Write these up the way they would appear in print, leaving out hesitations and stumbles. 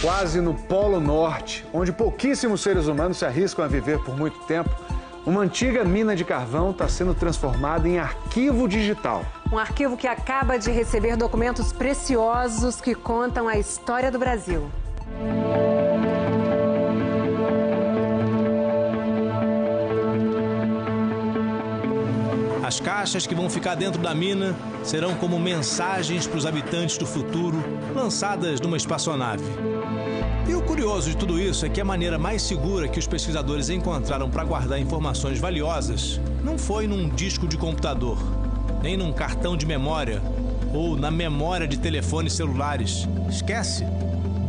Quase no Polo Norte, onde pouquíssimos seres humanos se arriscam a viver por muito tempo, uma antiga mina de carvão está sendo transformada em arquivo digital. Um arquivo que acaba de receber documentos preciosos que contam a história do Brasil. As caixas que vão ficar dentro da mina serão como mensagens para os habitantes do futuro, lançadas numa espaçonave. E o curioso de tudo isso é que a maneira mais segura que os pesquisadores encontraram para guardar informações valiosas não foi num disco de computador, nem num cartão de memória ou na memória de telefones celulares. Esquece!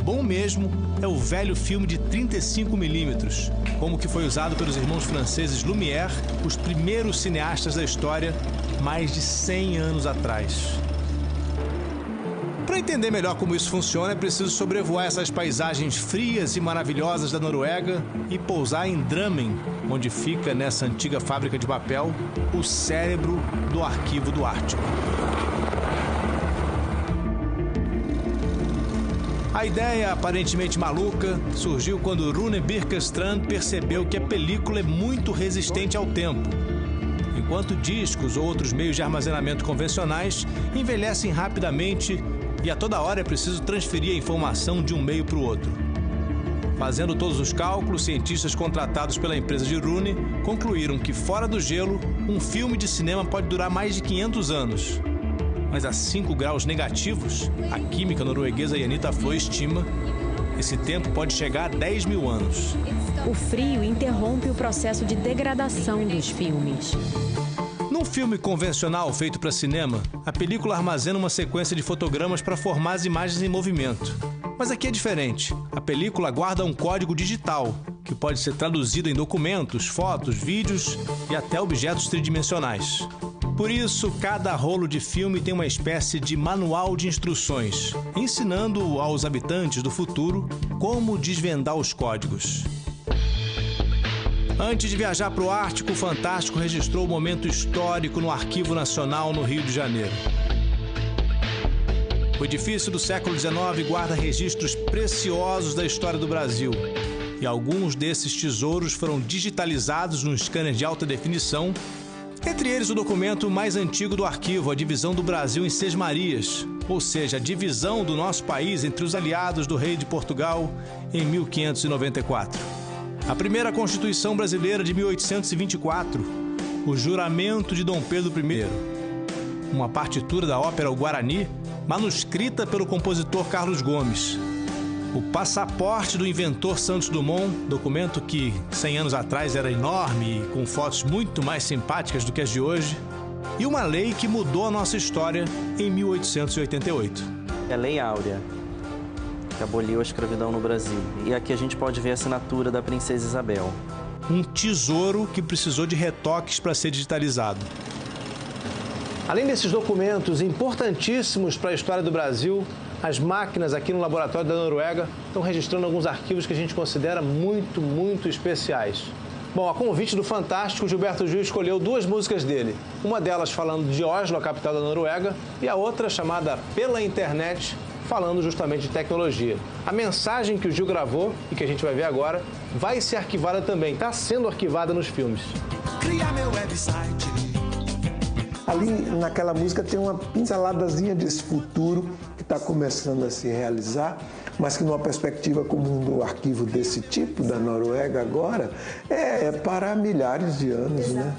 Bom mesmo é o velho filme de 35mm, como que foi usado pelos irmãos franceses Lumière, os primeiros cineastas da história, mais de 100 anos atrás. Para entender melhor como isso funciona, é preciso sobrevoar essas paisagens frias e maravilhosas da Noruega e pousar em Drammen, onde fica, nessa antiga fábrica de papel, o cérebro do arquivo do Ártico. A ideia, aparentemente maluca, surgiu quando Rune Birkestrand percebeu que a película é muito resistente ao tempo, enquanto discos ou outros meios de armazenamento convencionais envelhecem rapidamente e a toda hora é preciso transferir a informação de um meio para o outro. Fazendo todos os cálculos, cientistas contratados pela empresa de Rune concluíram que, fora do gelo, um filme de cinema pode durar mais de 500 anos. Mas a 5 graus negativos, a química norueguesa Janita Fløy estima, esse tempo pode chegar a 10 mil anos. O frio interrompe o processo de degradação dos filmes. Num filme convencional feito para cinema, a película armazena uma sequência de fotogramas para formar as imagens em movimento. Mas aqui é diferente. A película guarda um código digital, que pode ser traduzido em documentos, fotos, vídeos e até objetos tridimensionais. Por isso, cada rolo de filme tem uma espécie de manual de instruções, ensinando aos habitantes do futuro como desvendar os códigos. Antes de viajar para o Ártico, o Fantástico registrou o momento histórico no Arquivo Nacional no Rio de Janeiro. O edifício do século XIX guarda registros preciosos da história do Brasil. E alguns desses tesouros foram digitalizados num scanner de alta definição, entre eles o documento mais antigo do arquivo, a divisão do Brasil em Sesmarias, ou seja, a divisão do nosso país entre os aliados do rei de Portugal em 1594. A primeira Constituição Brasileira de 1824, o juramento de Dom Pedro I, uma partitura da ópera O Guarani, manuscrita pelo compositor Carlos Gomes, o passaporte do inventor Santos Dumont, documento que 100 anos atrás era enorme e com fotos muito mais simpáticas do que as de hoje, e uma lei que mudou a nossa história em 1888. É a Lei Áurea, que aboliu a escravidão no Brasil. E aqui a gente pode ver a assinatura da Princesa Isabel. Um tesouro que precisou de retoques para ser digitalizado. Além desses documentos importantíssimos para a história do Brasil, as máquinas aqui no laboratório da Noruega estão registrando alguns arquivos que a gente considera muito especiais. Bom, a convite do Fantástico, Gilberto Gil escolheu duas músicas dele. Uma delas falando de Oslo, a capital da Noruega, e a outra chamada Pela Internet, falando justamente de tecnologia. A mensagem que o Gil gravou e que a gente vai ver agora vai ser arquivada também, está sendo arquivada nos filmes. Criar meu website. Ali naquela música tem uma pinceladazinha desse futuro que está começando a se realizar, mas que numa perspectiva comum do arquivo desse tipo, da Noruega agora, é para milhares de anos, né?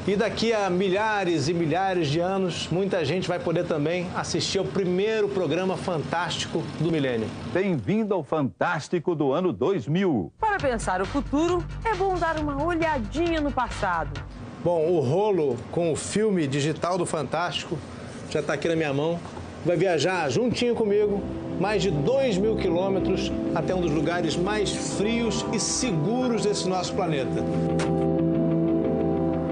E daqui a milhares e milhares de anos, muita gente vai poder também assistir ao primeiro programa Fantástico do milênio. Bem-vindo ao Fantástico do ano 2000. Para pensar o futuro, é bom dar uma olhadinha no passado. Bom, o rolo com o filme digital do Fantástico já está aqui na minha mão. Vai viajar juntinho comigo mais de 2.000 quilômetros até um dos lugares mais frios e seguros desse nosso planeta.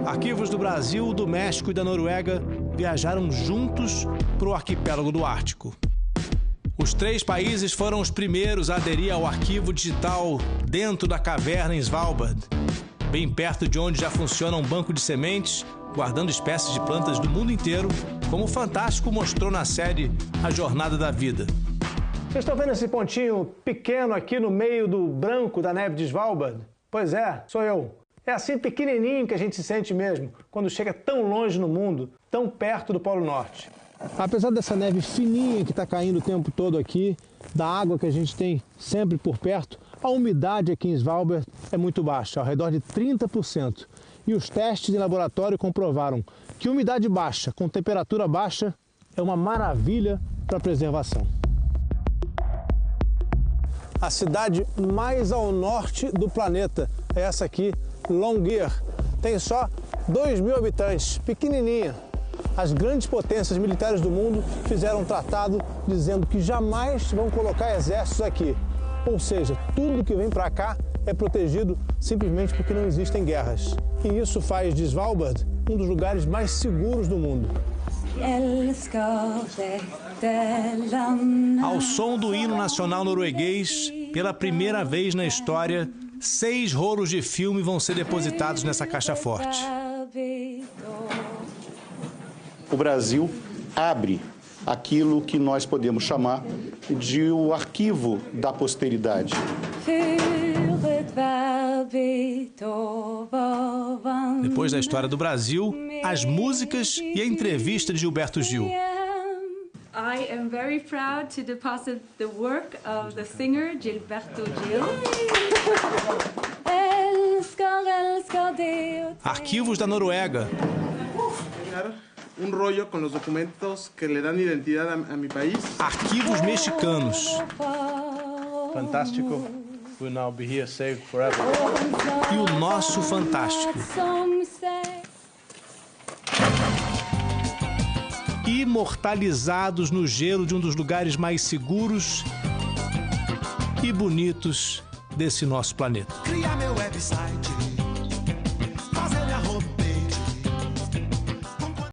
Arquivos do Brasil, do México e da Noruega viajaram juntos para o arquipélago do Ártico. Os 3 países foram os primeiros a aderir ao arquivo digital dentro da caverna em Svalbard, bem perto de onde já funciona um banco de sementes, guardando espécies de plantas do mundo inteiro, como o Fantástico mostrou na série A Jornada da Vida. Vocês estão vendo esse pontinho pequeno aqui no meio do branco da neve de Svalbard? Pois é, sou eu. É assim pequenininho que a gente se sente mesmo, quando chega tão longe no mundo, tão perto do Polo Norte. Apesar dessa neve fininha que está caindo o tempo todo aqui, da água que a gente tem sempre por perto, a umidade aqui em Svalbard é muito baixa, ao redor de 30%. E os testes em laboratório comprovaram que umidade baixa, com temperatura baixa, é uma maravilha para a preservação. A cidade mais ao norte do planeta é essa aqui, Longyear. Tem só 2.000 habitantes, pequenininha. As grandes potências militares do mundo fizeram um tratado dizendo que jamais vão colocar exércitos aqui. Ou seja, tudo que vem para cá é protegido simplesmente porque não existem guerras. E isso faz de Svalbard um dos lugares mais seguros do mundo. Ao som do hino nacional norueguês, pela primeira vez na história, 6 rolos de filme vão ser depositados nessa caixa forte. O Brasil abre aquilo que nós podemos chamar de o arquivo da posteridade. Depois da história do Brasil, as músicas e a entrevista de Gilberto Gil. I am very proud to deposit the work of the singer Gilberto Gil. Arquivos da Noruega. Rollo com os documentos que lhe dão identidade a meu país. Arquivos mexicanos. Fantástico. Will now be here saved forever. E o nosso Fantástico. Imortalizados no gelo de um dos lugares mais seguros e bonitos desse nosso planeta. Cria meu website.